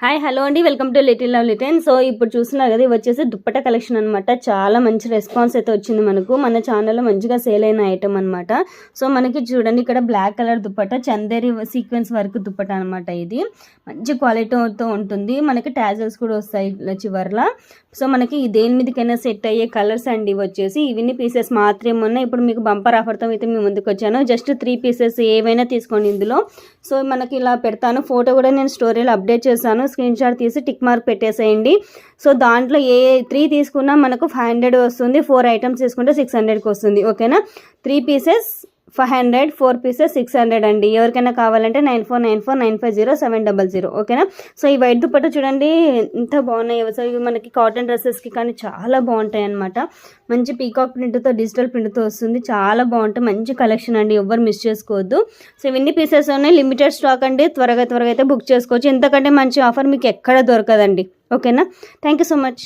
Hi hello అండి, welcome to little lovely ten. So ఇప్పుడు చూస్తున్నారు కదా, ఇవి వచ్చేసి దుప్పట్టా కలెక్షన్ అనమాట. చాలా మంచి రెస్పాన్స్ అయితే వచ్చింది మనకు. మన ఛానల్లో మంచిగా సేల్ అయిన ఐటమ్ అనమాట. సో మనకి చూడండి, ఇక్కడ black colour dupatta, Chanderi sequence work dupatta అనమాట. ఇది మంచి క్వాలిటీతో ఉంటుంది. మనకి టాజల్స్ కూడా వస్తాయి చివర్లా. సో మనకి దేని మీదకైనా సెట్ అయ్యే కలర్స్ అండి. ఇవి వచ్చేసి ఇవన్నీ పీసెస్ మాత్రమే ఉన్నాయి. ఇప్పుడు మీకు బంపర్ ఆఫర్తో అయితే మేము ముందుకు వచ్చాను. జస్ట్ 3 పీసెస్ ఏవైనా తీసుకోండి ఇందులో. సో మనకి ఇలా పెడతాను, ఫోటో కూడా నేను స్టోరీలో అప్డేట్ చేశాను. స్క్రీన్ షాట్ తీసి టిక్ మార్క్ పెట్టేసేయండి. సో దాంట్లో ఏ 3 తీసుకున్నా మనకు 500 వస్తుంది. 4 ఐటమ్స్ తీసుకుంటే 600కి వస్తుంది. ఓకేనా, 3 పీసెస్ 500, 4 పీసెస్ 600 అండి. ఎవరికైనా కావాలంటే 9494500700. ఓకేనా. సో ఈ వైట్ దుప్పట్టా చూడండి ఎంత బాగున్నాయి. సో ఇవి మనకి కాటన్ డ్రెస్సెస్కి కానీ చాలా బాగుంటాయి అనమాట. మంచి పీకాక్ ప్రింట్తో, డిజిటల్ ప్రింట్తో వస్తుంది. చాలా బాగుంటాయి. మంచి కలెక్షన్ అండి, ఎవ్వరు మిస్ చేసుకోవద్దు. సో ఇవన్నీ పీసెస్ ఉన్నాయి, లిమిటెడ్ స్టాక్ అండి. త్వరగా అయితే బుక్ చేసుకోవచ్చు. ఇంతకంటే మంచి ఆఫర్ మీకు ఎక్కడ దొరకదండి. ఓకేనా, థ్యాంక్ యూ సో మచ్.